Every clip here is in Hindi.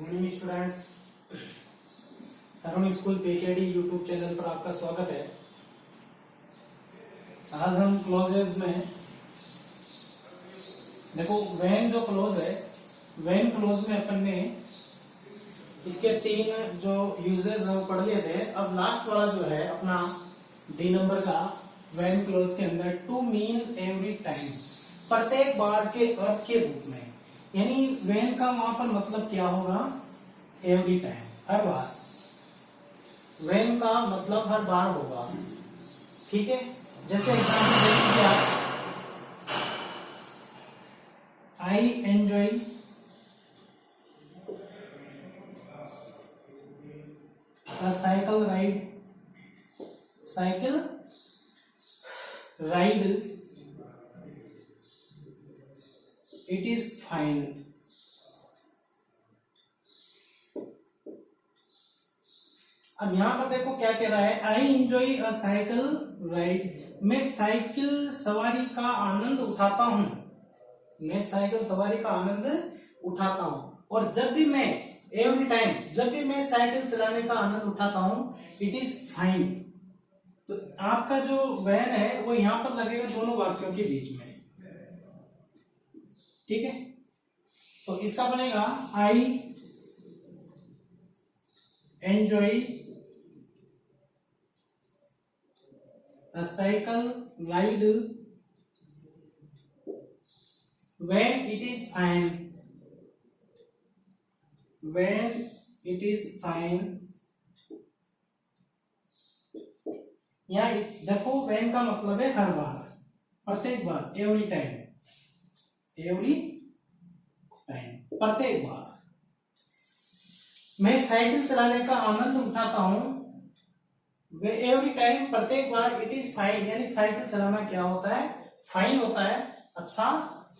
मॉर्निंग स्टूडेंट्स, तरुण स्कूल पीकेडी यूट्यूब चैनल पर आपका स्वागत है। आज हम क्लोजेज में देखो व्हेन जो क्लोज है, व्हेन क्लोज में अपन ने इसके तीन जो यूजेस हम पढ़ लिए थे। अब लास्ट वाला जो है अपना डी नंबर का व्हेन क्लोज के अंदर टू मीन एवरी टाइम, प्रत्येक बार के अर्थ के रूप में, यानी व्हेन का वहां पर मतलब क्या होगा, every time, her bar. When का मतलब हर बार होगा, ठीक है। जैसे एग्जाम्पल देखिए आप, I enjoy a cycle ride, cycle ride, it is fine. अब यहां पर देखो क्या कह रहा है, I enjoy a cycle ride, मैं साइकिल सवारी का आनंद उठाता हूं, मैं साइकिल सवारी का आनंद उठाता हूं। और जब भी मैं, एवरी टाइम, जब भी मैं साइकिल चलाने का आनंद उठाता हूं, इट इज फाइन। तो आपका जो व्हेन है वो यहां पर लगेगा दोनों वाक्यों के बीच में, ठीक है। तो इसका बनेगा I enjoy a cycle ride when it is fine, when it is fine। यहाँ देखो when का मतलब है हर बार, प्रत्येक बार, एवरी टाइम, एवरी टाइम, प्रत्येक बार मैं साइकिल चलाने का आनंद उठाता हूं, वे एवरी टाइम, प्रत्येक बार, इट इज फाइन, यानी साइकिल चलाना क्या होता है, फाइन होता है, अच्छा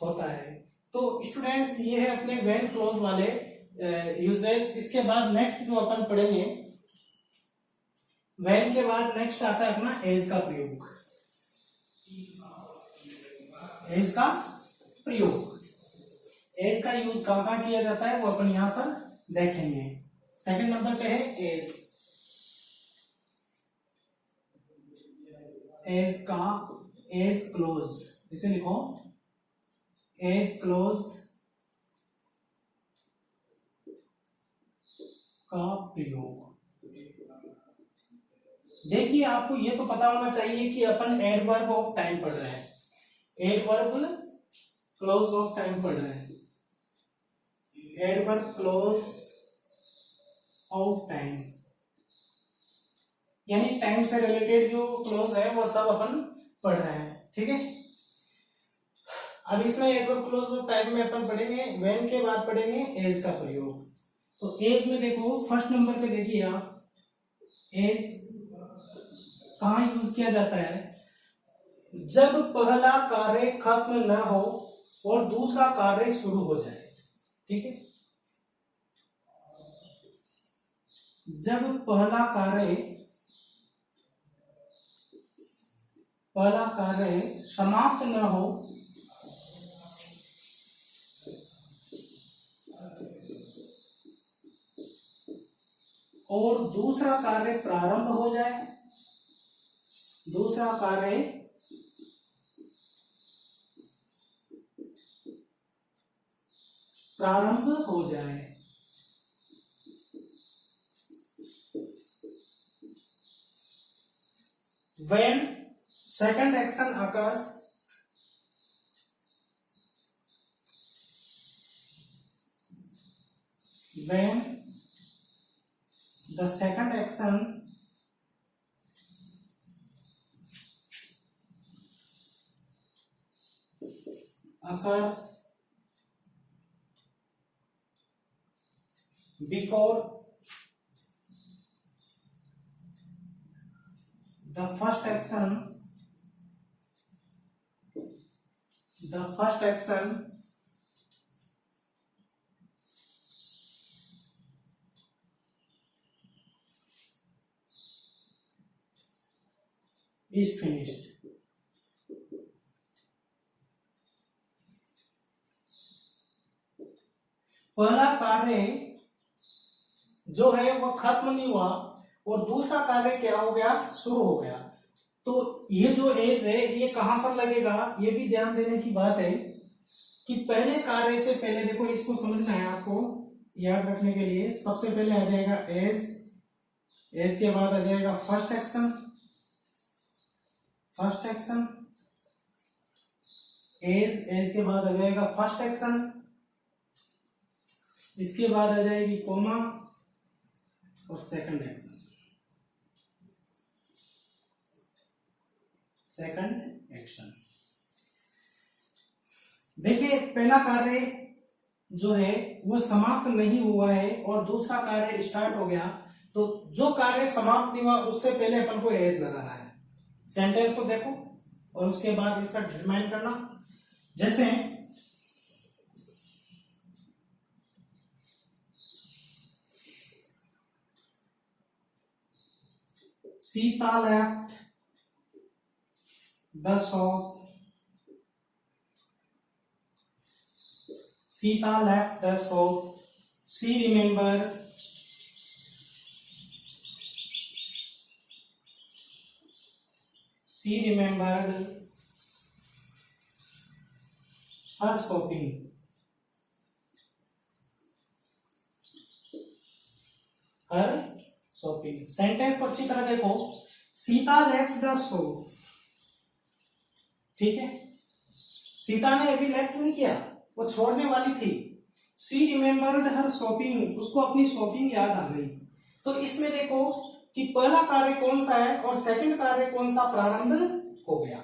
होता है। तो स्टूडेंट्स ये है अपने व्हेन क्लोज वाले यूजेस। इसके बाद नेक्स्ट जो अपन पढ़ेंगे, व्हेन के बाद नेक्स्ट आता है अपना एज का प्रयोग, एज का प्रयोग। एज का यूज कहां कहां किया जाता है वो अपन यहां पर देखेंगे। सेकंड नंबर पे है एज, एज का, एज क्लोज, इसे लिखो एज क्लोज का प्रयोग। देखिए आपको ये तो पता होना चाहिए कि अपन एडवर्ब ऑफ टाइम पढ़ रहे हैं, एडवर्ब क्लोज ऑफ टाइम पढ़ रहे हैं, एडवर्ब क्लोज ऑफ टाइम, यानी टाइम से रिलेटेड जो क्लोज है वो सब अपन पढ़ रहे हैं, ठीक है। अब इसमें एडवर्ब क्लोज ऑफ टाइम में अपन पढ़ेंगे, व्हेन के बाद पढ़ेंगे एज का प्रयोग। तो एज में देखो फर्स्ट नंबर पे देखिए आप, एज कहां यूज किया जाता है, जब पहला कार्य खत्म न हो और दूसरा कार्य शुरू हो जाए, ठीक है। जब पहला कार्य समाप्त न हो और दूसरा कार्य प्रारंभ हो जाए, दूसरा कार्य प्रारंभ हो जाए। When second action occurs, when the second action occurs before the first action, the first action is finished। पहला कार्य जो है वो खत्म नहीं हुआ और दूसरा कार्य क्या हो गया, शुरू हो गया। तो ये जो एज है ये कहां पर लगेगा, ये भी ध्यान देने की बात है कि पहले कार्य से पहले, देखो इसको समझना है आपको, याद रखने के लिए सबसे पहले आ जाएगा एज, एज के बाद आ जाएगा first action, first action, as, as के बाद आ जाएगा फर्स्ट एक्शन, इसके बाद आ जाएगी कोमा और सेकंड एक्शन, सेकंड एक्शन। देखिए पहला कार्य जो है वो समाप्त नहीं हुआ है और दूसरा कार्य स्टार्ट हो गया, तो जो कार्य समाप्त नहीं हुआ उससे पहले अपन को एज लगाना है। सेंटेंस को देखो और उसके बाद इसका डिटरमाइन करना। जैसे Sita left the shop, Sita left the shop. She remembered her shopping. Her shopping. Sentence को अच्छी तरह देखो। सीता लेफ्ट द शॉप, ठीक है, सीता ने अभी लेफ्ट नहीं किया, वो छोड़ने वाली थी। शी रिमेम्बर्ड हर शॉपिंग, उसको अपनी शॉपिंग याद आ गई। तो इसमें देखो कि पहला कार्य कौन सा है और सेकंड कार्य कौन सा प्रारंभ हो गया।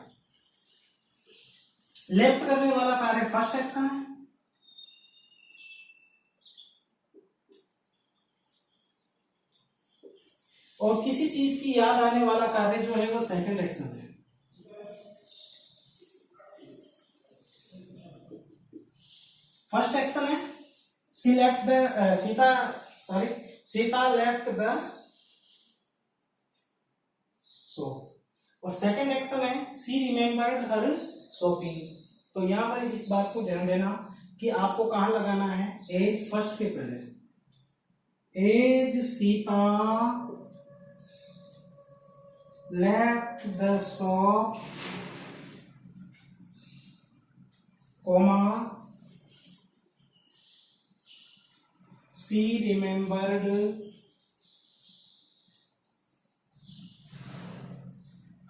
लेफ्ट करने वाला कार्य फर्स्ट एक्शन है, और किसी चीज की याद आने वाला कार्य जो है वो सेकंड एक्शन है। फर्स्ट एक्शन है सीता लेफ्ट द शॉप, और सेकंड एक्शन है सी रिमेम्बर्ड हर शॉपिंग। तो यहां पर इस बात को ध्यान देना कि आपको कहां लगाना है, एज फर्स्ट के पहले, as Sita left the shop, comma she remembered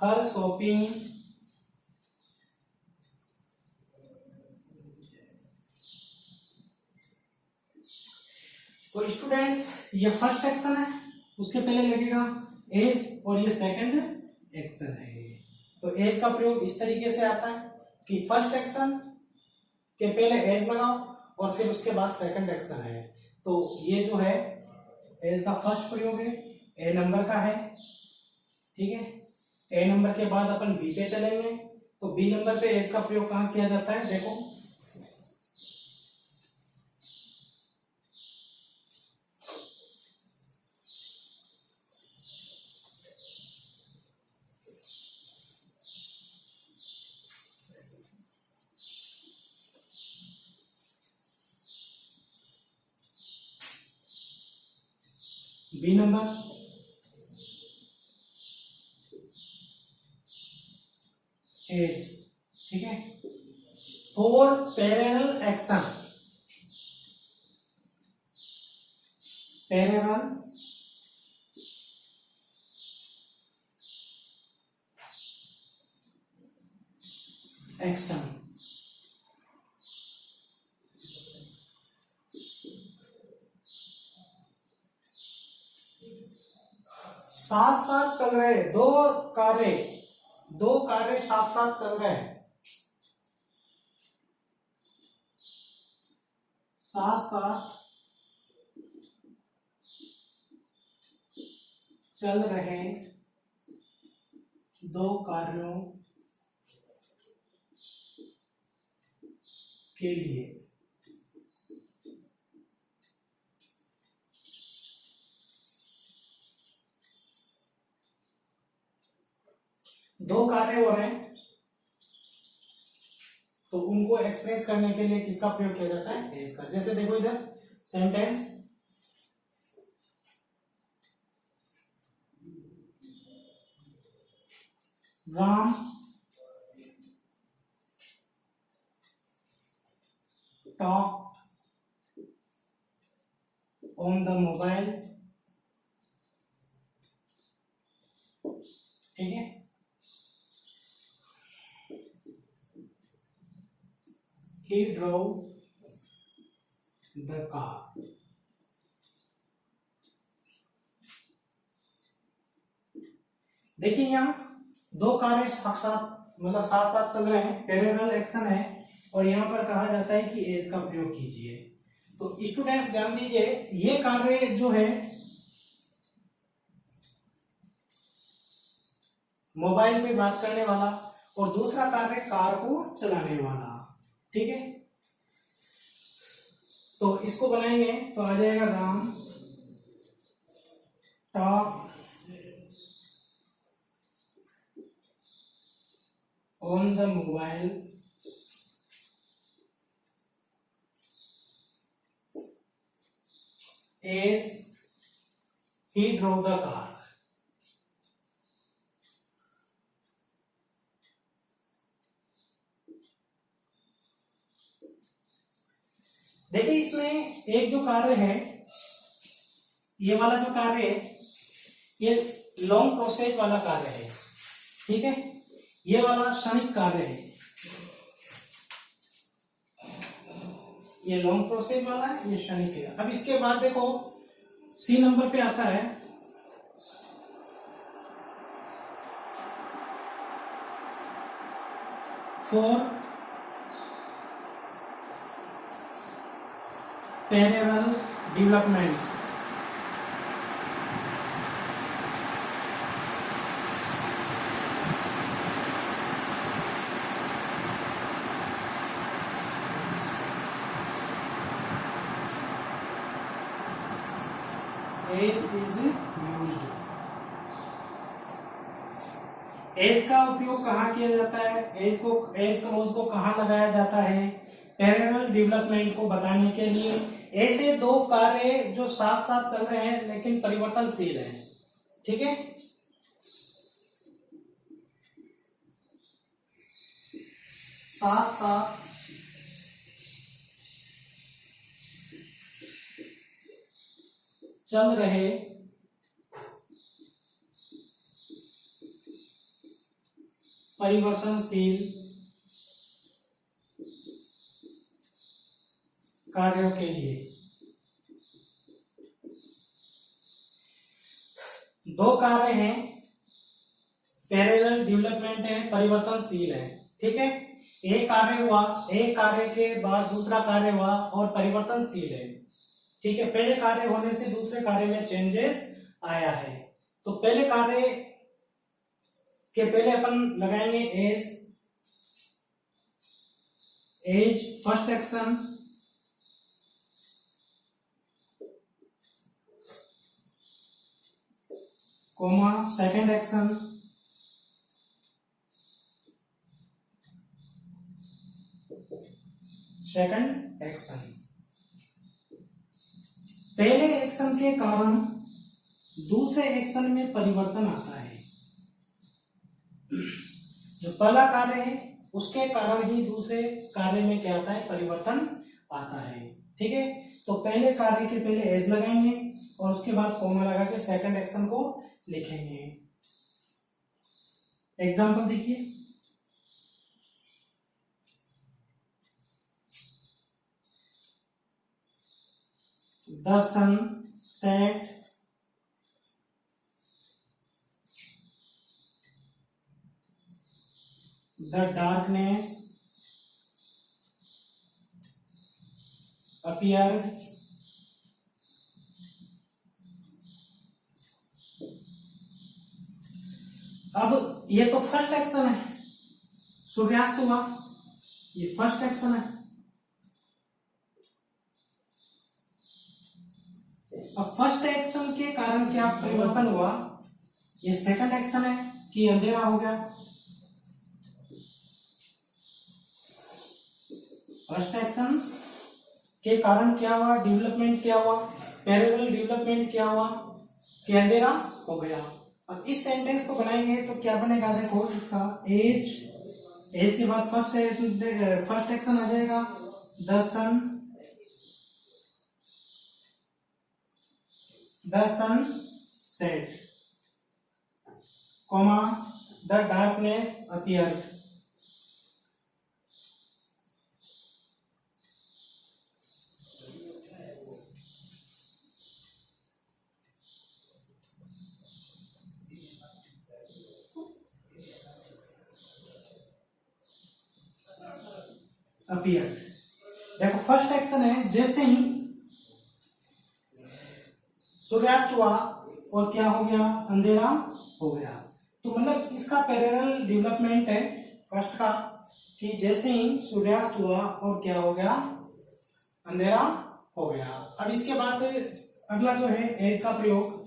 her shopping तो स्टूडेंट्स ये फर्स्ट एक्शन है, उसके पहले लगेगा एज और ये सेकंड एक्शन है। तो एज का प्रयोग इस तरीके से आता है कि फर्स्ट एक्शन के पहले एज लगाओ और फिर उसके बाद सेकंड एक्शन है। तो ये जो है एज का फर्स्ट प्रयोग है, ए नंबर का है, ठीक है। ए नंबर के बाद अपन बी पे चलेंगे, तो बी नंबर पे एज का प्रयोग कहां किया जाता है, देखो बी नंबर, एस, ठीक है। Four parallel action, parallel action, साथ साथ चल रहे दो कार्य साथ साथ चल रहे हैं, साथ साथ चल रहे दो कार्यों के लिए दो कार्य हो रहे हैं, तो उनको एक्सप्रेस करने के लिए किसका प्रयोग किया जाता है, एज का। जैसे देखो इधर sentence, Ram talk on the mobile, ठीक है। He drove the car, देखिए यहाँ दो कारें साक्षात मतलब साथ साथ चल रहे हैं, पैरेलल एक्शन है, और यहाँ पर कहा जाता है कि एज का प्रयोग कीजिए। तो स्टूडेंट्स ध्यान दीजिए, ये कार्य जो है मोबाइल में बात करने वाला, और दूसरा कार्य कार को चलाने वाला, ठीक है। तो इसको बनाएंगे तो आ जाएगा Ram talk on the mobile as he drove the car। देखिए इसमें एक जो कार्य है, ये वाला जो कार्य है ये लॉन्ग प्रोसेस वाला कार्य है, ठीक है। ये वाला क्षणिक कार्य है, ये लॉन्ग प्रोसेस वाला है, ये क्षणिक है। अब इसके बाद देखो सी नंबर पे आता है for parallel development, as is used. As का उपयोग कहाँ किया जाता है, एज क्लोज को कहाँ लगाया जाता है, पैरेलल डेवलपमेंट को बताने के लिए। ऐसे दो कार्य जो साथ साथ चल रहे हैं लेकिन परिवर्तनशील हैं, ठीक है। साथ साथ चल रहे परिवर्तनशील कार्यों के लिए दो कार्य हैं, पैरेलल डेवलपमेंट है, परिवर्तनशील है, ठीक है। एक कार्य हुआ, एक कार्य के बाद दूसरा कार्य हुआ और परिवर्तनशील है, ठीक है। पहले कार्य होने से दूसरे कार्य में चेंजेस आया है। तो पहले कार्य के पहले अपन लगाएंगे as first action, comma second action, पहले एक्शन के कारण दूसरे एक्शन में परिवर्तन आता है। जो पहला कार्य है उसके कारण ही दूसरे कार्य में क्या आता है, परिवर्तन आता है, ठीक है। तो पहले कार्य के पहले एज लगाएंगे और उसके बाद कोमा लगा के सेकंड एक्शन को लिखेंगे। एग्जांपल देखिए, the sun set the darkness appeared अब ये तो फर्स्ट एक्शन है, सूर्यास्त हुआ, ये फर्स्ट एक्शन है। अब फर्स्ट एक्शन के कारण क्या परिवर्तन हुआ, ये सेकंड एक्शन है कि अंधेरा हो गया। फर्स्ट एक्शन के कारण क्या हुआ, डेवलपमेंट क्या हुआ, पैरेलल डेवलपमेंट क्या हुआ कि अंधेरा हो गया। अब इस सेंटेंस को बनाएंगे तो क्या बनेगा, देखो इसका एज के बाद फर्स्ट एक्शन आ जाएगा the sun set, comma the darkness appeared. Appear, देखो फर्स्ट एक्शन है, जैसे ही सूर्यास्त हुआ और क्या हो गया, अंधेरा हो गया। तो मतलब इसका पैरेलल डेवलपमेंट है फर्स्ट का, कि जैसे ही सूर्यास्त हुआ और क्या हो गया, अंधेरा हो गया। अब इसके बाद अगला जो है एज का प्रयोग,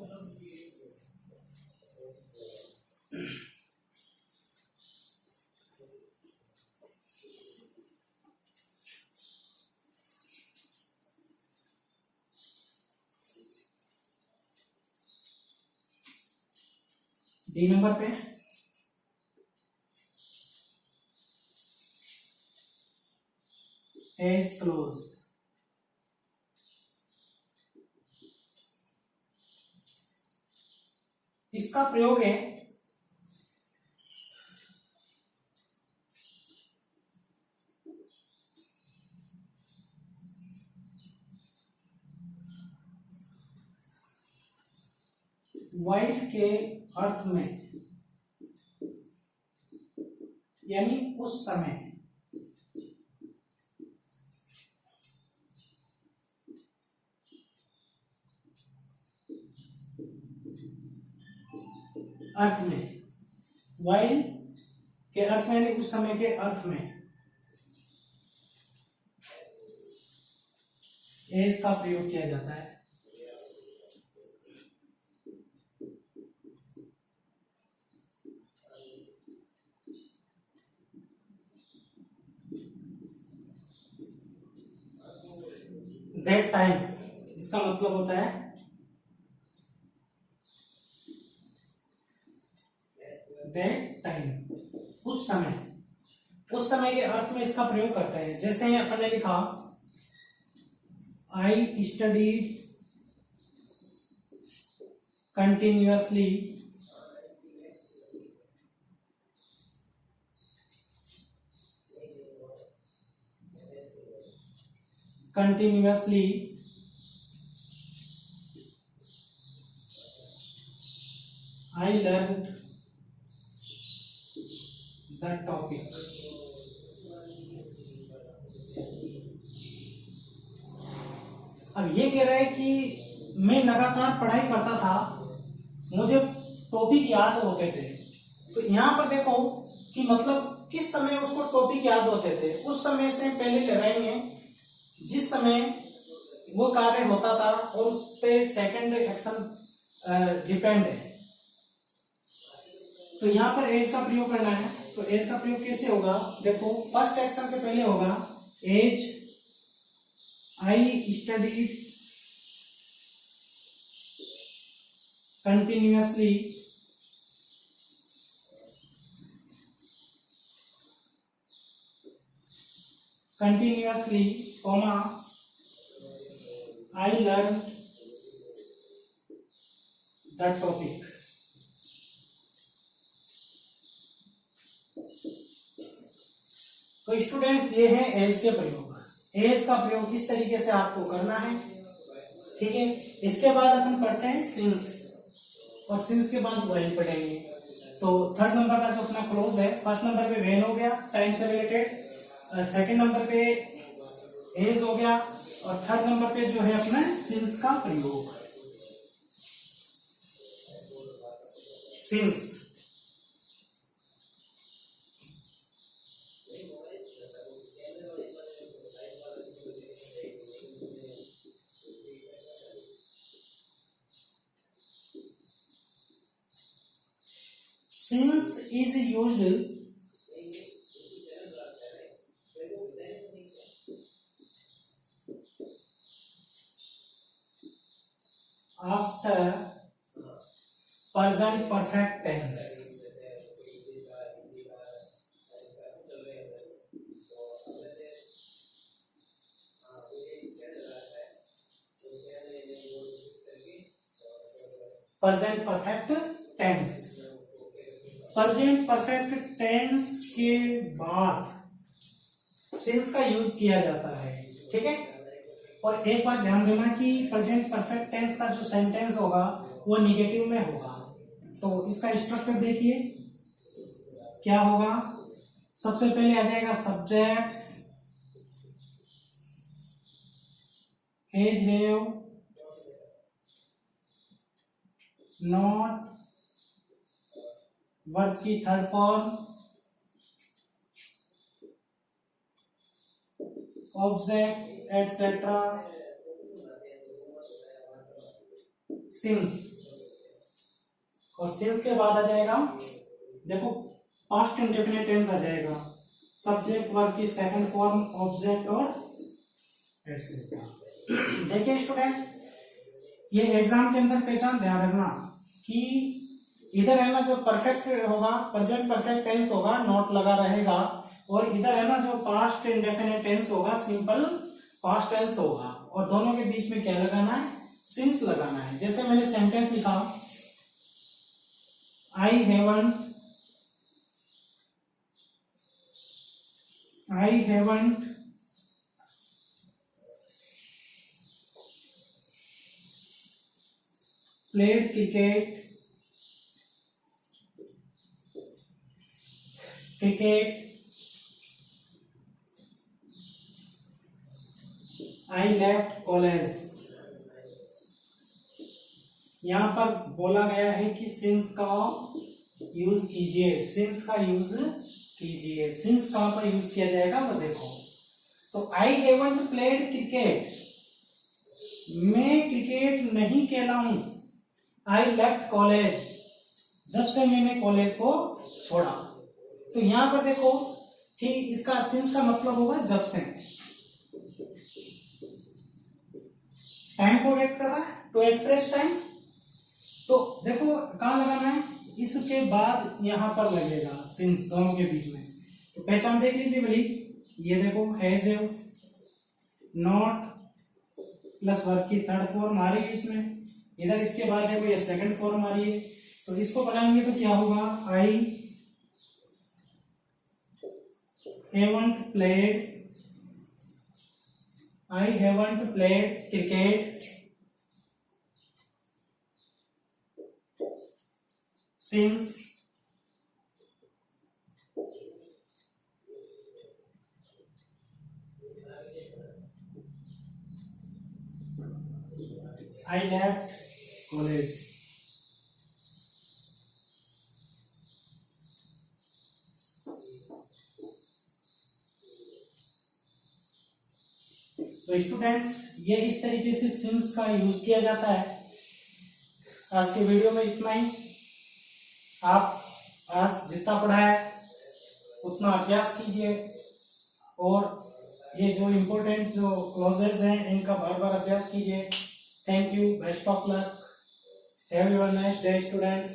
डी नंबर पे एज क्लोज। इसका प्रयोग है वाइल के अर्थ में, यानी उस समय। अर्थ में, वाइल के अर्थ में यानी उस समय के अर्थ में एज का प्रयोग किया जाता है। दैट टाइम, इसका मतलब होता है दैट टाइम, उस समय। उस समय के अर्थ में इसका प्रयोग करता है। जैसे ही अपन ने लिखा आई studied continuously I learned the topic। अब ये कह रहा है कि मैं लगातार पढ़ाई करता था, मुझे टॉपिक याद होते थे। तो यहाँ पर देखो कि मतलब किस समय उसको टॉपिक याद होते थे, उस समय से पहले लगाएंगे जिस समय वो कार्य होता था और उस पे सेकंड एक्शन डिपेंड है। तो यहाँ पर एज का प्रयोग करना है। तो एज का प्रयोग कैसे होगा, देखो फर्स्ट एक्शन के पहले होगा as I studied continuously comma I learn the topic. तो स्टूडेंट्स ये है एज के प्रयोग। एज का प्रयोग इस तरीके से आपको करना है, ठीक है। इसके बाद अपन पढ़ते हैं सिंस, और सिंस के बाद व्हेन पढ़ेंगे। तो थर्ड नंबर का जो अपना क्लोज है, फर्स्ट नंबर पे व्हेन हो गया टाइम से रिलेटेड, सेकंड नंबर पे एज हो गया, और थर्ड नंबर पे जो है अपना सिंस का प्रयोग। Since, since is used after present perfect tense. Present perfect tense, present perfect tense के बाद सिंस का यूज किया जाता है, ठीक है। और एक बात ध्यान देना कि प्रेजेंट परफेक्ट टेंस का जो सेंटेंस होगा वो निगेटिव में होगा। तो इसका स्ट्रक्चर देखिए क्या होगा। सबसे पहले आ जाएगा subject, has, have, not, verb की third form, object etcetera, since. और सिंस के बाद आ जाएगा, देखो पास्ट इंडेफिनिट टेंस आ जाएगा, सब्जेक्ट वर्ब की सेकंड फॉर्म, ऑब्जेक्ट और एटसेट्रा। देखिए स्टूडेंट्स, ये एग्जाम के अंदर पहचान ध्यान रखना कि इधर है ना जो परफेक्ट होगा, प्रेजेंट परफेक्ट टेंस होगा, नॉट लगा रहेगा, और इधर है ना जो पास्ट इंडेफिनिट टेंस होगा, सिंपल पास्ट टेंस होगा, और दोनों के बीच में क्या लगाना है, सिंस लगाना है। जैसे मैंने सेंटेंस लिखा, I haven't played cricket I left college. यहां पर बोला गया है कि सिंस का यूज कीजिए, सिंस का यूज कीजिए। सिंस कहां पर यूज किया जाएगा वो देखो। तो आई हैवंट प्लेड क्रिकेट, मैं क्रिकेट नहीं खेला हूं। आई लेफ्ट कॉलेज, जब से मैंने कॉलेज को छोड़ा। तो यहां पर देखो कि इसका सिंस का मतलब होगा जब से। टाइम को व्यक्त कर रहा है, टू एक्सप्रेस टाइम। तो देखो कहां लगाना है, इसके बाद यहां पर लगेगा सिंस, दोनों के बीच में। तो पहचान देख लीजिए भाई, ये देखो has, have, not plus verb की थर्ड फॉर्म आ रही है इसमें, इधर इसके बाद देखो ये सेकंड फॉर्म आ रही है। तो इसको बनाएंगे तो क्या होगा, I haven't played cricket since I left college। तो स्टूडेंट्स, ये इस तरीके से सिंस का यूज किया जाता है। आज के वीडियो में इतना ही। आप आज जितना पढ़ा है उतना अभ्यास कीजिए, और ये जो इम्पोर्टेंट जो क्लॉजेस हैं इनका बार बार अभ्यास कीजिए। Thank you, best of luck, have a nice day students.